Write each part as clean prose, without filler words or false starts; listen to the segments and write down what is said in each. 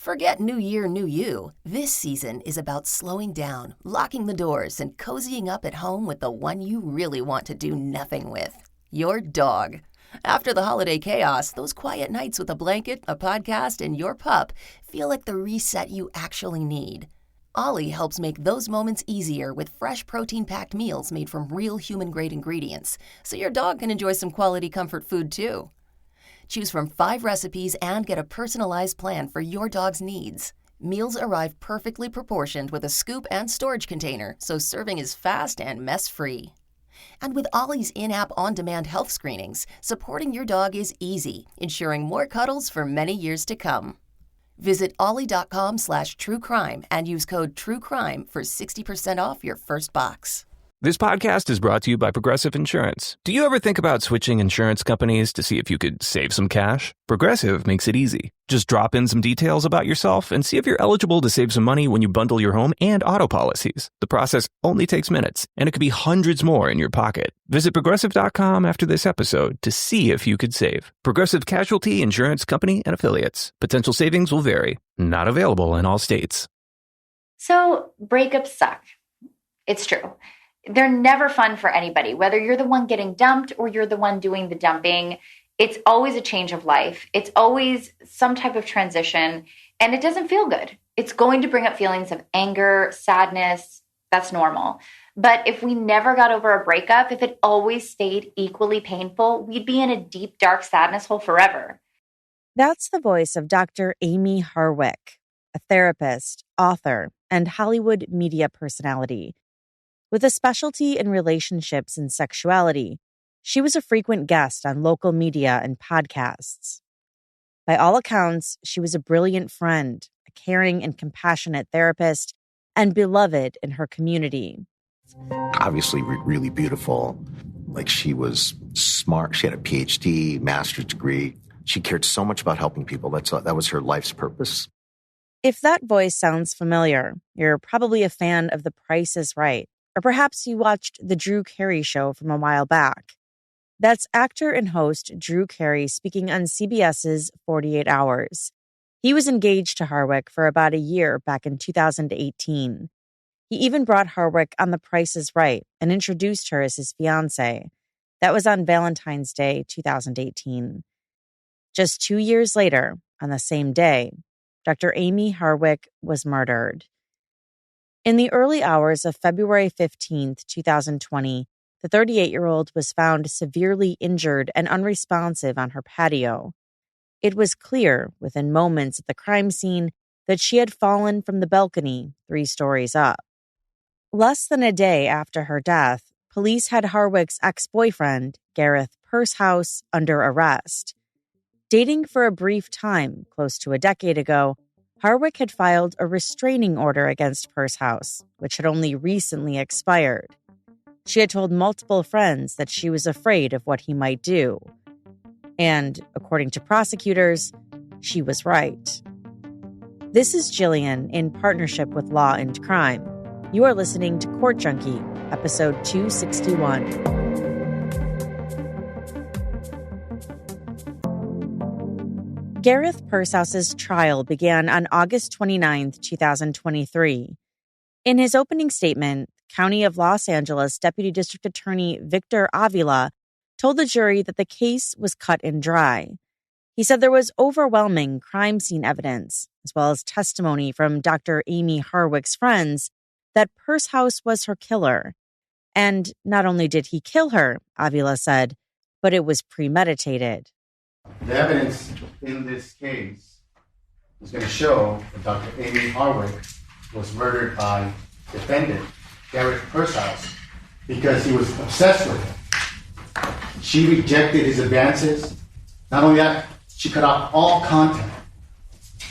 Forget New Year, New You. This season is about slowing down, locking the doors, and cozying up at home with the one you really want to do nothing with. Your dog. After the holiday chaos, those quiet nights with a blanket, a podcast, and your pup feel like the reset you actually need. Ollie helps make those moments easier with fresh protein-packed meals made from real human-grade ingredients, so your dog can enjoy some quality comfort food too. Choose from 5 recipes and get a personalized plan for your dog's needs. Meals arrive perfectly proportioned with a scoop and storage container, so serving is fast and mess-free. And with Ollie's in-app on-demand health screenings, supporting your dog is easy, ensuring more cuddles for many years to come. Visit ollie.com/truecrime and use code TRUECRIME for 60% off your first box. This podcast is brought to you by Progressive Insurance. Do you ever think about switching insurance companies to see if you could save some cash? Progressive makes it easy. Just drop in some details about yourself and see if you're eligible to save some money when you bundle your home and auto policies. The process only takes minutes, and it could be hundreds more in your pocket. Visit Progressive.com after this episode to see if you could save. Progressive Casualty Insurance Company and Affiliates. Potential savings will vary. Not available in all states. So breakups suck. It's true. They're never fun for anybody, whether you're the one getting dumped or you're the one doing the dumping. It's always a change of life. It's always some type of transition, and it doesn't feel good. It's going to bring up feelings of anger, sadness. That's normal. But if we never got over a breakup, if it always stayed equally painful, we'd be in a deep, dark sadness hole forever. That's the voice of Dr. Amie Harwick, a therapist, author, and Hollywood media personality. With a specialty in relationships and sexuality, she was a frequent guest on local media and podcasts. By all accounts, she was a brilliant friend, a caring and compassionate therapist, and beloved in her community. Obviously, really beautiful. Like, she was smart. She had a PhD, master's degree. She cared so much about helping people. That was her life's purpose. If that voice sounds familiar, you're probably a fan of The Price is Right. Or perhaps you watched the Drew Carey show from a while back. That's actor and host Drew Carey speaking on CBS's 48 Hours. He was engaged to Harwick for about a year back in 2018. He even brought Harwick on The Price is Right and introduced her as his fiancée. That was on Valentine's Day, 2018. Just 2 years later, on the same day, Dr. Amie Harwick was murdered. In the early hours of February 15th, 2020, the 38-year-old was found severely injured and unresponsive on her patio. It was clear within moments at the crime scene that she had fallen from the balcony 3 stories up. Less than a day after her death, police had Harwick's ex-boyfriend, Gareth Pursehouse, under arrest. Dating for a brief time, close to a decade ago, Harwick had filed a restraining order against Pursehouse, which had only recently expired. She had told multiple friends that she was afraid of what he might do. And, according to prosecutors, she was right. This is Jillian in partnership with Law and Crime. You are listening to Court Junkie, episode 261. Gareth Purshouse's trial began on August 29, 2023. In his opening statement, County of Los Angeles Deputy District Attorney Victor Avila told the jury that the case was cut and dry. He said there was overwhelming crime scene evidence, as well as testimony from Dr. Amie Harwick's friends, that Pursehouse was her killer. And not only did he kill her, Avila said, but it was premeditated. The evidence in this case is going to show that Dr. Amie Harwick was murdered by defendant Gareth Pursehouse because he was obsessed with him. She rejected his advances. Not only that, she cut off all contact.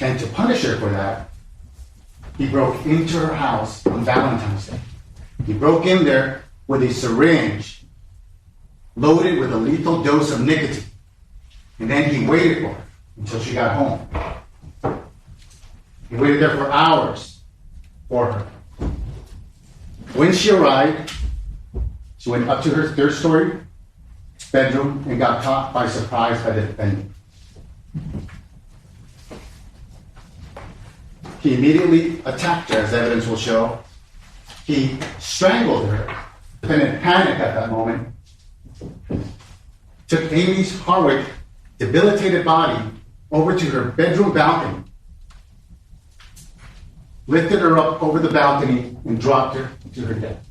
And to punish her for that, he broke into her house on Valentine's Day. He broke in there with a syringe loaded with a lethal dose of nicotine. And then he waited for her until she got home. He waited there for hours for her. When she arrived, she went up to her 3rd story bedroom and got caught by surprise by the defendant. He immediately attacked her, as evidence will show. He strangled her. The defendant panicked at that moment, took Amie Harwick debilitated body over to her bedroom balcony, lifted her up over the balcony, and dropped her to her death.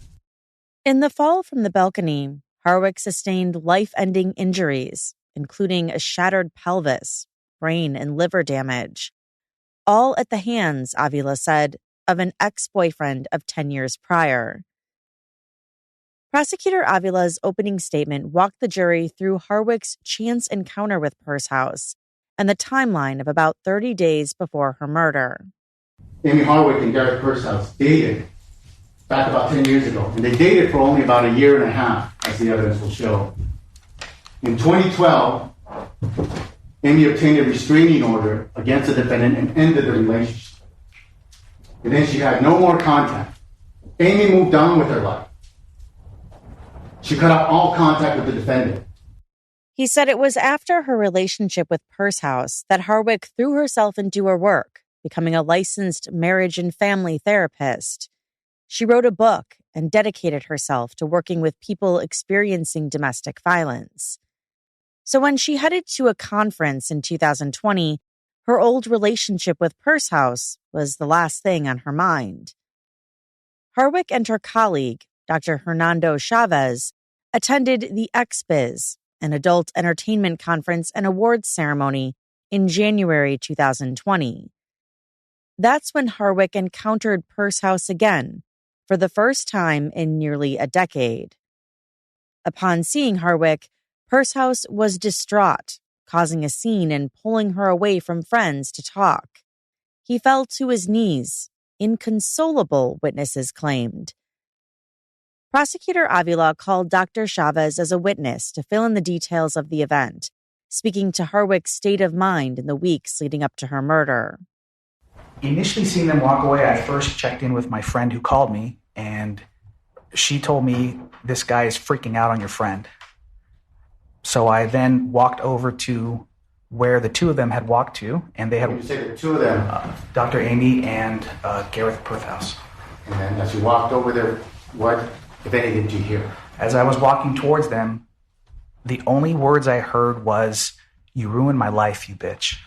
In the fall from the balcony, Harwick sustained life-ending injuries, including a shattered pelvis, brain, and liver damage, all at the hands, Avila said, of an ex-boyfriend of 10 years prior. Prosecutor Avila's opening statement walked the jury through Harwick's chance encounter with Pursehouse and the timeline of about 30 days before her murder. Amie Harwick and Gareth Pursehouse dated back about 10 years ago, and they dated for only about a year and a half, as the evidence will show. In 2012, Amie obtained a restraining order against the defendant and ended the relationship. And then she had no more contact. Amie moved on with her life. She cut off all contact with the defendant. He said it was after her relationship with Pursehouse that Harwick threw herself into her work, becoming a licensed marriage and family therapist. She wrote a book and dedicated herself to working with people experiencing domestic violence. So when she headed to a conference in 2020, her old relationship with Pursehouse was the last thing on her mind. Harwick and her colleague, Dr. Hernando Chavez, attended the XBiz, an adult entertainment conference and awards ceremony, in January 2020. That's when Harwick encountered Pursehouse again, for the first time in nearly a decade. Upon seeing Harwick, Pursehouse was distraught, causing a scene and pulling her away from friends to talk. He fell to his knees, inconsolable, witnesses claimed. Prosecutor Avila called Dr. Chavez as a witness to fill in the details of the event, speaking to Harwick's state of mind in the weeks leading up to her murder. Initially seeing them walk away, I first checked in with my friend who called me, and she told me, "This guy is freaking out on your friend." So I then walked over to where the two of them had walked to, and they had... When you say the two of them? Dr. Amie and Gareth Pursehouse. And then as you walked over there, what, if anything, did you hear? As I was walking towards them, the only words I heard was, "You ruined my life, you bitch."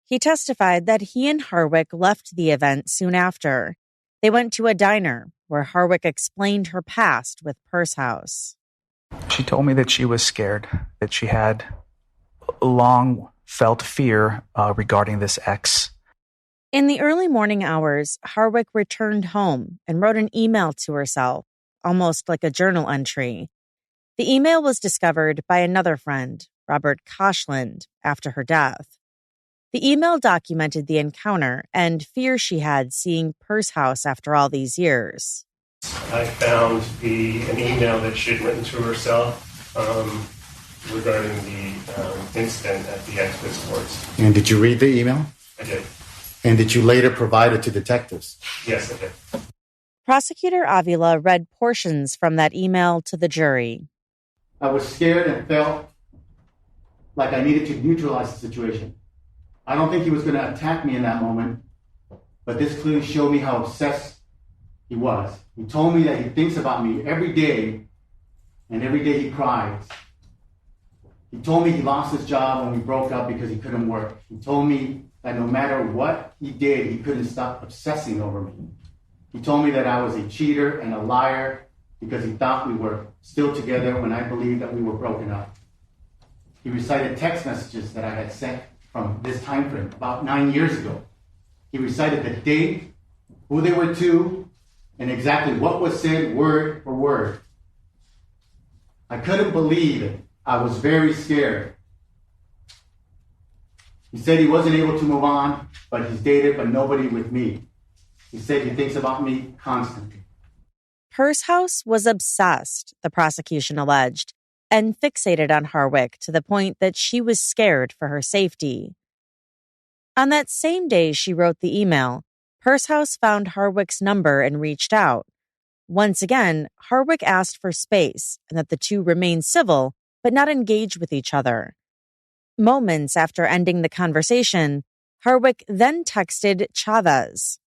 He testified that he and Harwick left the event soon after. They went to a diner where Harwick explained her past with Pursehouse. She told me that she was scared, that she had long felt fear regarding this ex. In the early morning hours, Harwick returned home and wrote an email to herself, almost like a journal entry. The email was discovered by another friend, Robert Koshland, after her death. The email documented the encounter and fear she had seeing Pursehouse after all these years. I found an email that she'd written to herself regarding the incident at the XBiz Sports. And did you read the email? I did. And did you later provide it to detectives? Yes, I did. Prosecutor Avila read portions from that email to the jury. I was scared and felt like I needed to neutralize the situation. I don't think he was going to attack me in that moment, but this clearly showed me how obsessed he was. He told me that he thinks about me every day, and every day he cries. He told me he lost his job when we broke up because he couldn't work. He told me that no matter what he did, he couldn't stop obsessing over me. He told me that I was a cheater and a liar because he thought we were still together when I believed that we were broken up. He recited text messages that I had sent from this time frame, about 9 years ago. He recited the date, who they were to, and exactly what was said word for word. I couldn't believe it. I was very scared. He said he wasn't able to move on, but he's dated, but nobody with me. He said he thinks about me constantly. Pursehouse was obsessed, the prosecution alleged, and fixated on Harwick to the point that she was scared for her safety. On that same day she wrote the email, Pursehouse found Harwick's number and reached out. Once again, Harwick asked for space and that the two remain civil, but not engage with each other. Moments after ending the conversation, Harwick then texted Chavez.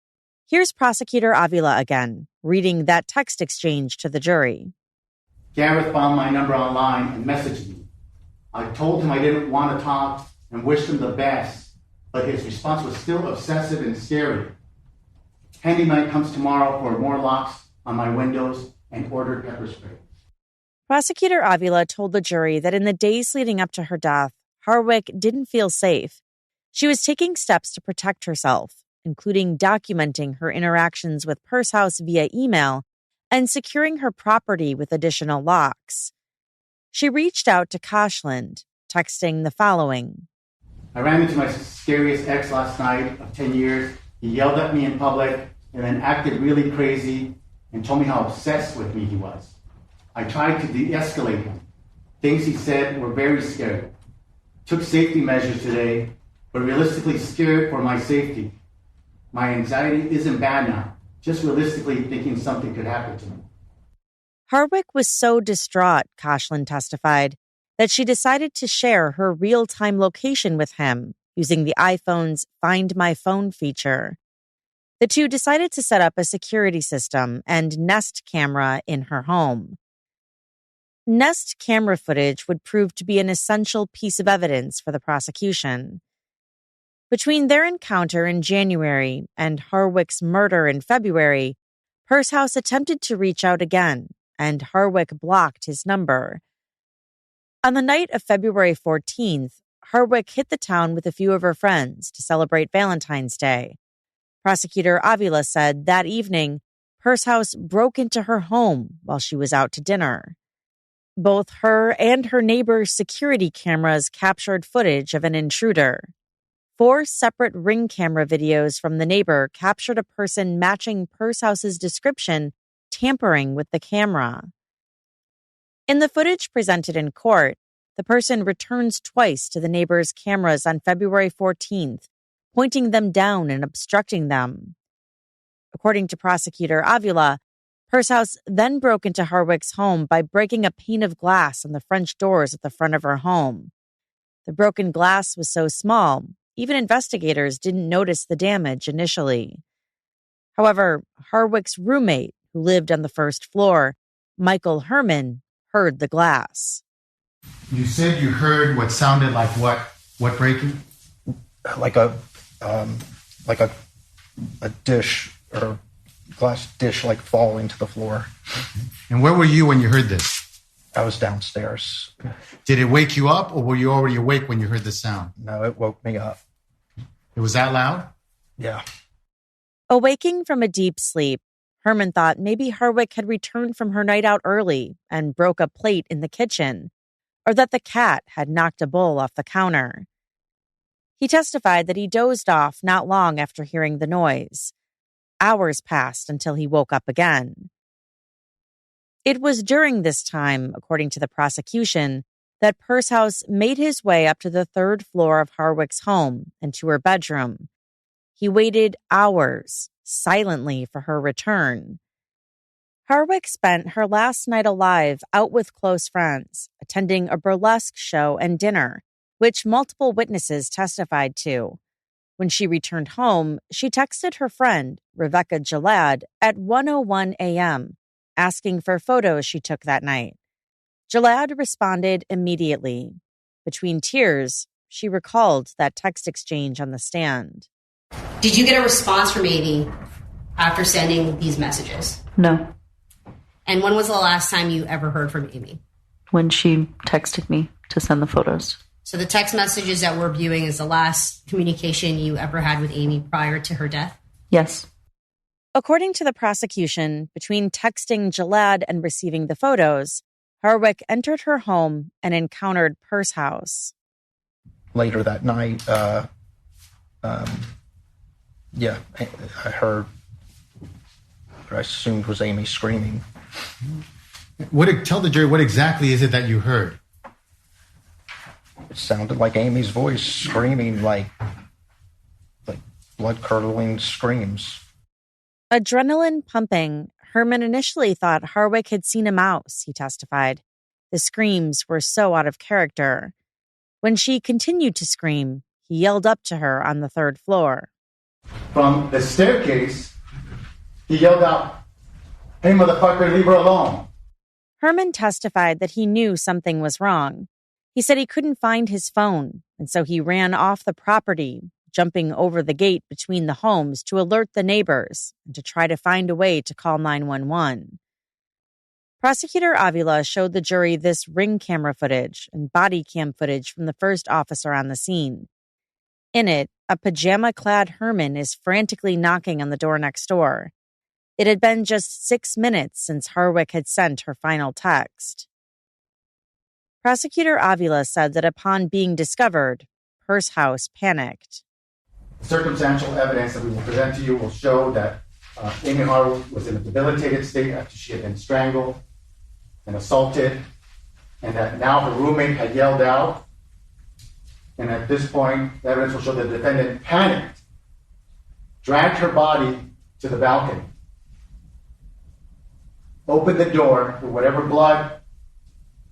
Here's Prosecutor Avila again, reading that text exchange to the jury. Gareth found my number online and messaged me. I told him I didn't want to talk and wished him the best, but his response was still obsessive and scary. Handyman comes tomorrow for more locks on my windows and ordered pepper spray. Prosecutor Avila told the jury that in the days leading up to her death, Harwick didn't feel safe. She was taking steps to protect herself, including documenting her interactions with Purse House via email and securing her property with additional locks. She reached out to Koshland, texting the following. I ran into my scariest ex last night of 10 years. He yelled at me in public and then acted really crazy and told me how obsessed with me he was. I tried to de-escalate him. Things he said were very scary. Took safety measures today, but realistically scared for my safety. My anxiety isn't bad now, just realistically thinking something could happen to me. Harwick was so distraught, Koshland testified, that she decided to share her real-time location with him using the iPhone's Find My Phone feature. The two decided to set up a security system and Nest camera in her home. Nest camera footage would prove to be an essential piece of evidence for the prosecution. Between their encounter in January and Harwick's murder in February, Purse House attempted to reach out again, and Harwick blocked his number. On the night of February 14th, Harwick hit the town with a few of her friends to celebrate Valentine's Day. Prosecutor Avila said that evening, Purse House broke into her home while she was out to dinner. Both her and her neighbor's security cameras captured footage of an intruder. 4 separate Ring camera videos from the neighbor captured a person matching Purse House's description tampering with the camera. In the footage presented in court, the person returns twice to the neighbor's cameras on February 14th, pointing them down and obstructing them. According to Prosecutor Avila, Purse House then broke into Harwick's home by breaking a pane of glass on the French doors at the front of her home. The broken glass was so small, even investigators didn't notice the damage initially. However, Harwick's roommate, who lived on the first floor, Michael Herman, heard the glass. You said you heard what sounded like what? What breaking? Like a dish or glass dish like falling to the floor. And where were you when you heard this? I was downstairs. Did it wake you up, or were you already awake when you heard the sound? No, it woke me up. It was that loud? Yeah. Awaking from a deep sleep, Herman thought maybe Harwick had returned from her night out early and broke a plate in the kitchen, or that the cat had knocked a bowl off the counter. He testified that he dozed off not long after hearing the noise. Hours passed until he woke up again. It was during this time, according to the prosecution, that Purse House made his way up to the 3rd floor of Harwick's home and to her bedroom. He waited hours, silently, for her return. Harwick spent her last night alive out with close friends, attending a burlesque show and dinner, which multiple witnesses testified to. When she returned home, she texted her friend, Rebecca Gilad, at 1:01 a.m., asking for photos she took that night. Gilad responded immediately. Between tears, she recalled that text exchange on the stand. Did you get a response from Amie after sending these messages? No. And when was the last time you ever heard from Amie? When she texted me to send the photos. So the text messages that we're viewing is the last communication you ever had with Amie prior to her death? Yes. According to the prosecution, between texting Gilad and receiving the photos, Harwick entered her home and encountered Purse House. Later that night, I heard what I assumed was Amie screaming. Tell the jury, what exactly is it that you heard? It sounded like Amie's voice screaming like blood-curdling screams. Adrenaline pumping, Herman initially thought Harwick had seen a mouse, he testified. The screams were so out of character. When she continued to scream, he yelled up to her on the third floor. From the staircase, he yelled out, "Hey, motherfucker, leave her alone." Herman testified that he knew something was wrong. He said he couldn't find his phone, and so he ran off the property, jumping over the gate between the homes to alert the neighbors and to try to find a way to call 911. Prosecutor Avila showed the jury this ring camera footage and body cam footage from the first officer on the scene. In it, a pajama-clad Herman is frantically knocking on the door next door. It had been just 6 minutes since Harwick had sent her final text. Prosecutor Avila said that upon being discovered, Hearst House panicked. Circumstantial evidence that we will present to you will show that Amie Harwick was in a debilitated state after she had been strangled and assaulted, and that now her roommate had yelled out. And at this point, the evidence will show the defendant panicked, dragged her body to the balcony, opened the door with whatever blood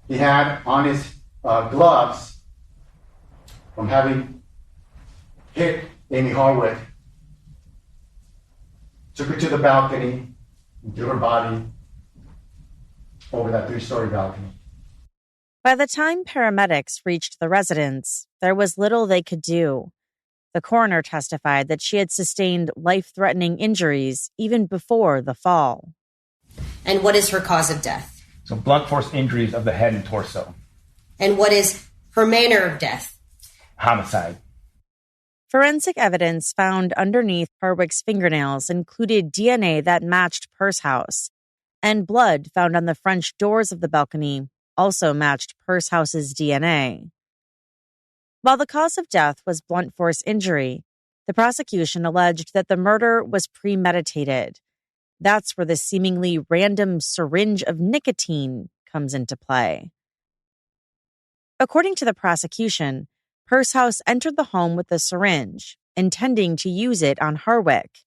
he had on his gloves from having hit Amie Harwick, took her to the balcony, and threw her body over that 3-story balcony. By the time paramedics reached the residence, there was little they could do. The coroner testified that she had sustained life-threatening injuries even before the fall. And what is her cause of death? So blunt force injuries of the head and torso. And what is her manner of death? Homicide. Forensic evidence found underneath Harwick's fingernails included DNA that matched Hearst House, and blood found on the French doors of the balcony also matched Hearst House's DNA. While the cause of death was blunt force injury, the prosecution alleged that the murder was premeditated. That's where the seemingly random syringe of nicotine comes into play. According to the prosecution, Hearst House entered the home with the syringe, intending to use it on Harwick.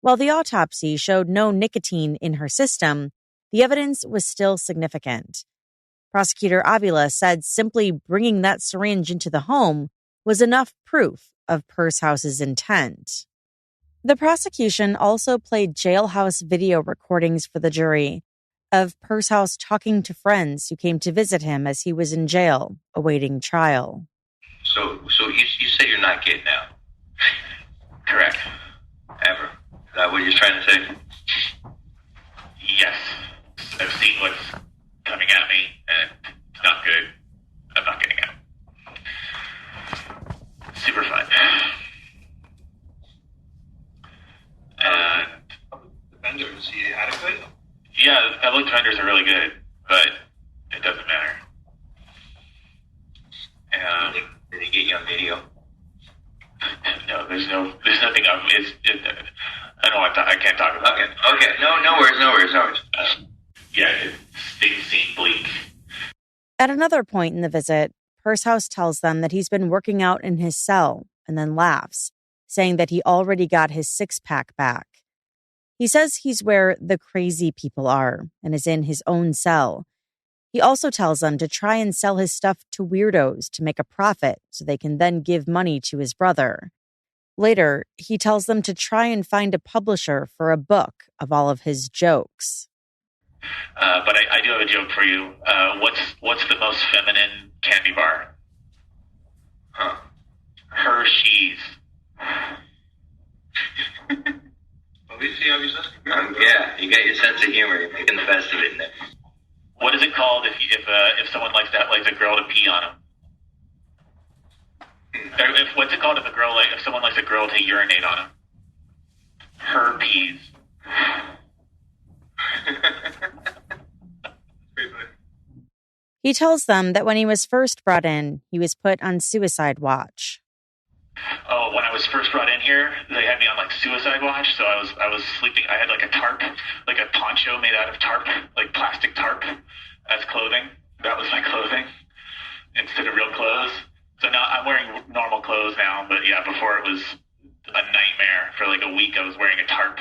While the autopsy showed no nicotine in her system, the evidence was still significant. Prosecutor Avila said simply bringing that syringe into the home was enough proof of Hearst House's intent. The prosecution also played jailhouse video recordings for the jury of Hearst House talking to friends who came to visit him as he was in jail, awaiting trial. So you say you're not gay now? Correct. Ever. Is that what you're trying to say? Yes. I've seen what's coming at me, and it's not good. I'm not getting out. Super fun. And Public defender, is he adequate? yeah, the public defenders are really good, but it doesn't matter. And Did he get you on video? no, there's nothing. I can't talk about it. Okay. No worries. Yeah, things seem bleak. At another point in the visit, Hearst House tells them that he's been working out in his cell and then laughs, saying that he already got his six-pack back. He says he's where the crazy people are and is in his own cell. He also tells them to try and sell his stuff to weirdos to make a profit so they can then give money to his brother. Later, he tells them to try and find a publisher for a book of all of his jokes. But I do have a joke for you. What's the most feminine candy bar? Huh. Hershey's. Well, we see how he's listening. Yeah, you got your sense of humor. You're making the best of it. What is it called if someone likes a girl to pee on him? What's it called if someone likes a girl to urinate on him? Herpes. He tells them that when he was first brought in, he was put on suicide watch. Oh, when I was first brought in here, they had me on suicide watch. So I was sleeping. I had a tarp, a poncho made out of tarp, plastic tarp, as clothing. That was my clothing instead of real clothes. So now I'm wearing normal clothes now. But yeah, before it was a nightmare. For a week, I was wearing a tarp.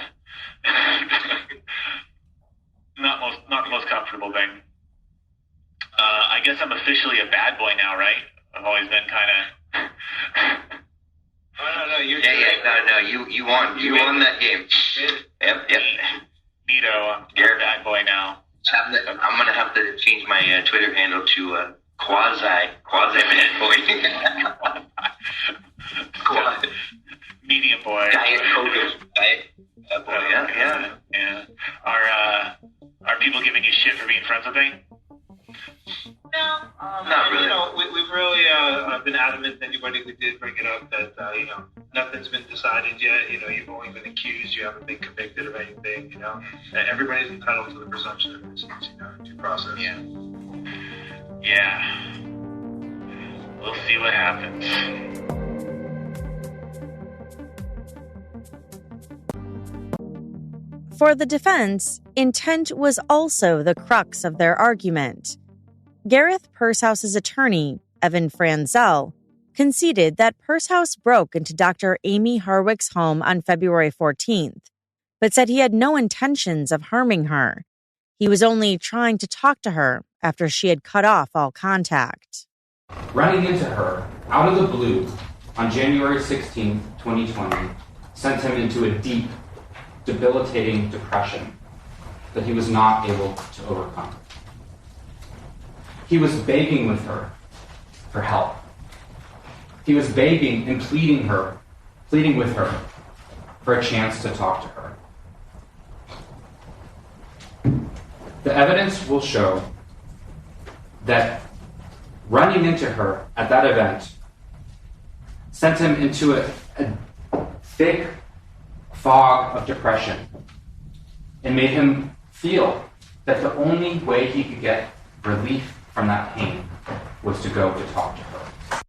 Not the most comfortable thing. I guess I'm officially a bad boy now, right? I've always been kind of. No, you're You won that game. Yep. Neato, you're a bad boy now. I'm gonna have to change my Twitter handle to quasi bad boy. Medium boy. Diet Coke. Boy, Yeah. Are people giving you shit for being friends with me? No, not really. You know, we've really been adamant to anybody who did bring it up that nothing's been decided yet. You know, you've only been accused. You haven't been convicted of anything. You know, and everybody's entitled to the presumption of innocence. You know, due process. Yeah. We'll see what happens. For the defense, intent was also the crux of their argument. Gareth Pursehouse's attorney, Evan Franzel, conceded that Purshouse broke into Dr. Amie Harwick's home on February 14th, but said he had no intentions of harming her. He was only trying to talk to her after she had cut off all contact. Running into her out of the blue on January 16th, 2020, sent him into a deep, debilitating depression that he was not able to overcome. He was begging with her for help. He was begging and pleading with her for a chance to talk to her. The evidence will show that running into her at that event sent him into a thick fog of depression and made him feel that the only way he could get relief from that pain was to go to talk to her.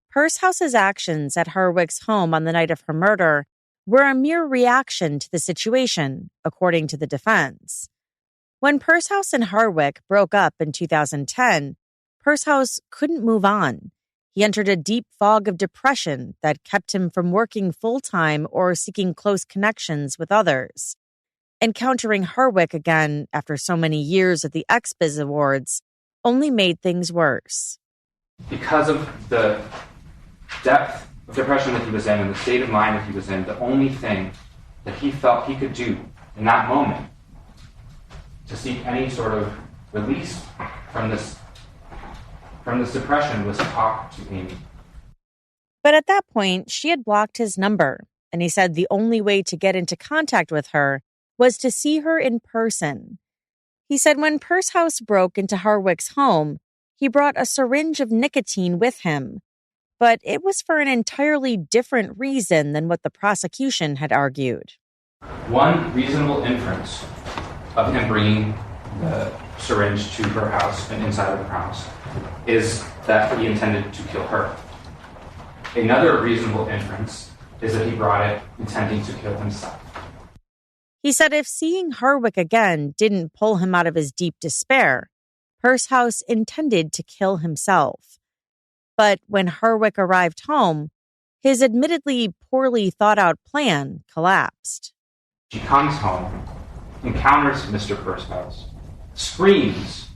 Purshouse's actions at Harwick's home on the night of her murder were a mere reaction to the situation, according to the defense. When Purshouse and Harwick broke up in 2010, Purshouse couldn't move on. He entered a deep fog of depression that kept him from working full-time or seeking close connections with others. Encountering Harwick again after so many years at the XBiz Awards only made things worse. Because of the depth of depression that he was in and the state of mind that he was in, the only thing that he felt he could do in that moment to seek any sort of release from this depression was to talk to Amie. But at that point, she had blocked his number, and he said the only way to get into contact with her was to see her in person. He said when Purshouse broke into Harwick's home, he brought a syringe of nicotine with him, but it was for an entirely different reason than what the prosecution had argued. One reasonable inference of him bringing the syringe to her house and inside of her house is that he intended to kill her. Another reasonable inference is that he brought it intending to kill himself. He said if seeing Harwick again didn't pull him out of his deep despair, Purshouse intended to kill himself. But when Harwick arrived home, his admittedly poorly thought-out plan collapsed. She comes home, encounters Mr. Purshouse, screams,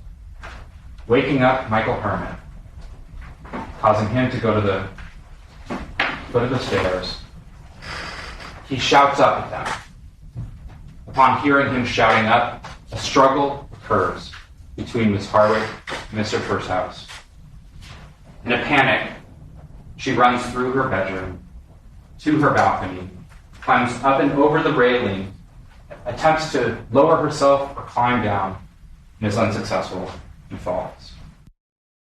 waking up Michael Herman, causing him to go to the foot of the stairs. He shouts up at them. Upon hearing him shouting up, a struggle occurs between Miss Harwick and Mr. Purshouse. In a panic, she runs through her bedroom to her balcony, climbs up and over the railing, attempts to lower herself or climb down, and is unsuccessful and falls.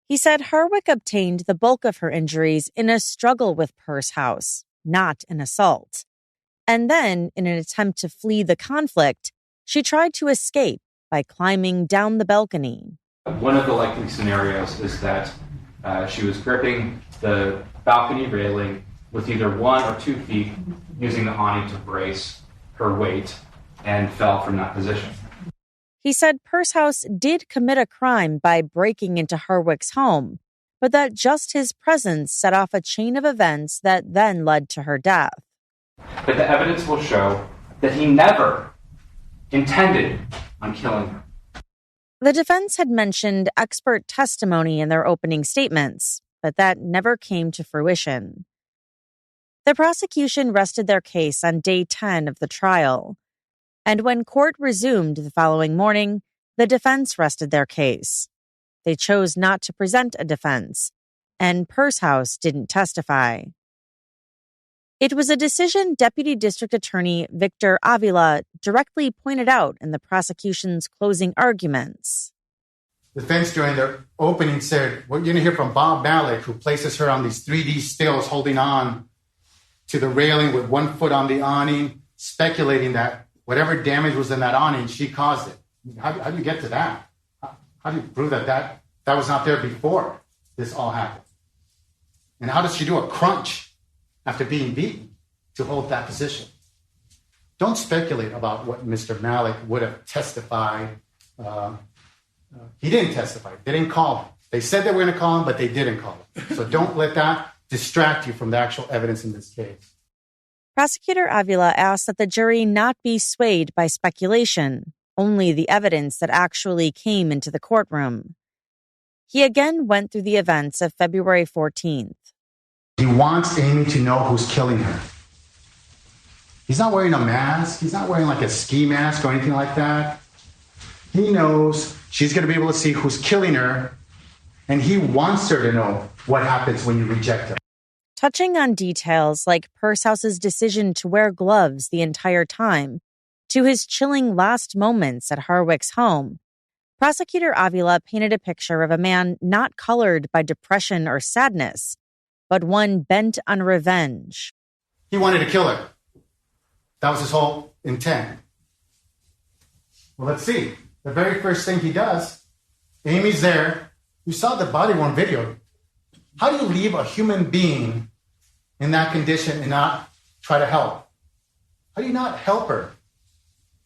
He said Harwick obtained the bulk of her injuries in a struggle with Purshouse, not an assault. And then, in an attempt to flee the conflict, she tried to escape by climbing down the balcony. One of the likely scenarios is that she was gripping the balcony railing with either 1 or 2 feet, using the awning to brace her weight, and fell from that position. He said Purshouse did commit a crime by breaking into Harwick's home, but that just his presence set off a chain of events that then led to her death. But the evidence will show that he never intended on killing her. The defense had mentioned expert testimony in their opening statements, but that never came to fruition. The prosecution rested their case on day 10 of the trial. And when court resumed the following morning, the defense rested their case. They chose not to present a defense, and Pursehouse didn't testify. It was a decision Deputy District Attorney Victor Avila directly pointed out in the prosecution's closing arguments. The defense during their opening said, what you're going to hear from Bob Malik, who places her on these 3D stills holding on to the railing with one foot on the awning, speculating that whatever damage was in that awning, she caused it. How do you get to that? How do you prove that was not there before this all happened? And how does she do a crunch after being beaten to hold that position? Don't speculate about what Mr. Malik would have testified. He didn't testify. They didn't call him. They said they were going to call him, but they didn't call him. So don't let that distract you from the actual evidence in this case. Prosecutor Avila asked that the jury not be swayed by speculation, only the evidence that actually came into the courtroom. He again went through the events of February 14th. He wants Amie to know who's killing her. He's not wearing a mask. He's not wearing like a ski mask or anything like that. He knows she's going to be able to see who's killing her, and he wants her to know what happens when you reject her. Touching on details like Purshouse's decision to wear gloves the entire time, to his chilling last moments at Harwick's home, Prosecutor Avila painted a picture of a man not colored by depression or sadness, but one bent on revenge. He wanted to kill her. That was his whole intent. Well, let's see. The very first thing he does, Amie's there. You saw the body-worn video. How do you leave a human being in that condition and not try to help? How do you not help her?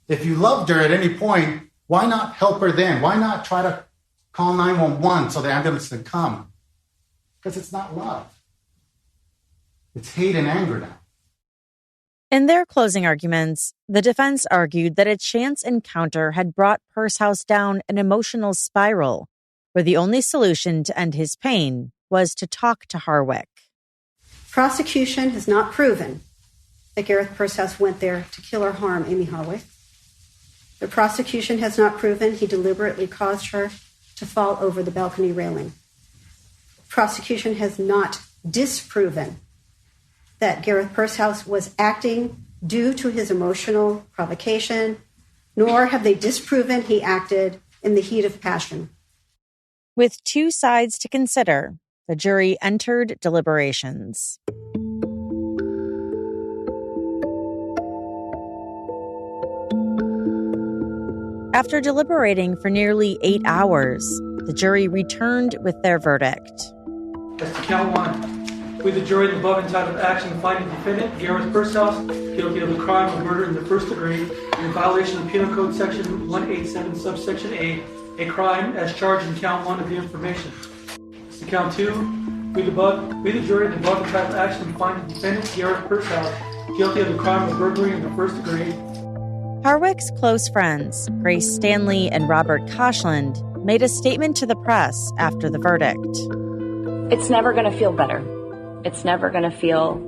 If you loved her at any point, why not help her then? Why not try to call 911 so the ambulance can come? Because it's not love. It's hate and anger now. In their closing arguments, the defense argued that a chance encounter had brought Pursehouse down an emotional spiral, where the only solution to end his pain was to talk to Harwick. Prosecution has not proven that Gareth Pursehouse went there to kill or harm Amie Harwick. The prosecution has not proven he deliberately caused her to fall over the balcony railing. Prosecution has not disproven that Gareth Pursehouse was acting due to his emotional provocation, nor have they disproven he acted in the heat of passion. With two sides to consider, the jury entered deliberations. After deliberating for nearly 8 hours, the jury returned with their verdict. As to count one, we, the jury, in the above entitled action, find the defendant, Gareth Pursehouse, guilty of the crime of murder in the first degree in violation of Penal Code Section 187, subsection A crime as charged in count one of the information. As to count two, we, the jury, in the above entitled action, find the defendant, Gareth Pursehouse, guilty of the crime of burglary in the first degree. Harwick's close friends, Grace Stanley and Robert Koshland, made a statement to the press after the verdict. It's never going to feel better. It's never going to feel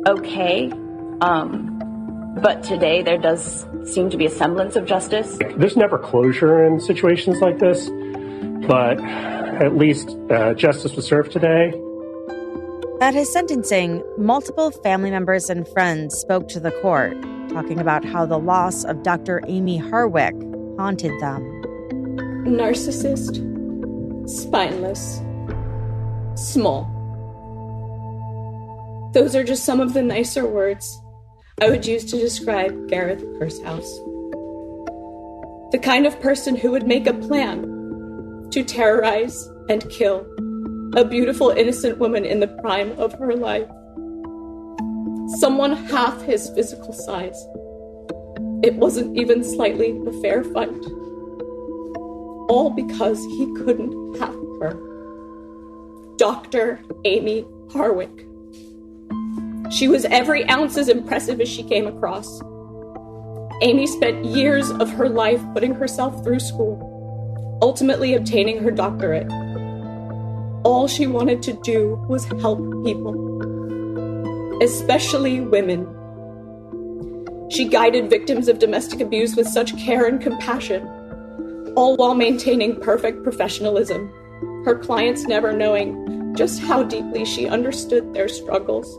okay. But today there does seem to be a semblance of justice. There's never closure in situations like this, but at least justice was served today. At his sentencing, multiple family members and friends spoke to the court, talking about how the loss of Dr. Amie Harwick haunted them. Narcissist, spineless, small. Those are just some of the nicer words I would use to describe Gareth Pursehouse. The kind of person who would make a plan to terrorize and kill a beautiful, innocent woman in the prime of her life. Someone half his physical size. It wasn't even slightly a fair fight. All because he couldn't have her. Dr. Amie Harwick. She was every ounce as impressive as she came across. Amie spent years of her life putting herself through school, ultimately obtaining her doctorate. All she wanted to do was help people. especially women. She guided victims of domestic abuse with such care and compassion, all while maintaining perfect professionalism, her clients never knowing just how deeply she understood their struggles.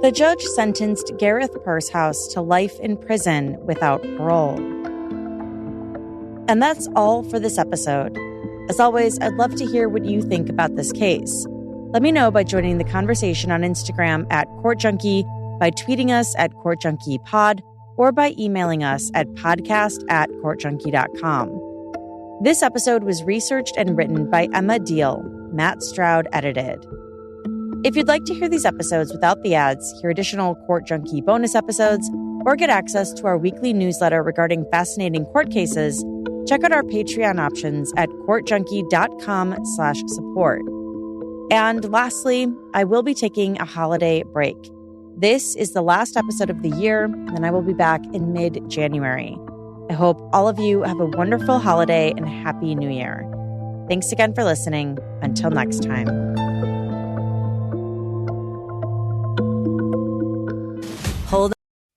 The judge sentenced Gareth Pursehouse to life in prison without parole. And that's all for this episode. As always, I'd love to hear what you think about this case. Let me know by joining the conversation on Instagram at CourtJunkie, by tweeting us at CourtJunkiePod, or by emailing us at podcast@courtjunkie.com. This episode was researched and written by Emma Diehl. Matt Stroud edited. If you'd like to hear these episodes without the ads, hear additional Court Junkie bonus episodes, or get access to our weekly newsletter regarding fascinating court cases, check out our Patreon options at courtjunkie.com/support. And lastly, I will be taking a holiday break. This is the last episode of the year, and I will be back in mid-January. I hope all of you have a wonderful holiday and Happy New Year. Thanks again for listening. Until next time.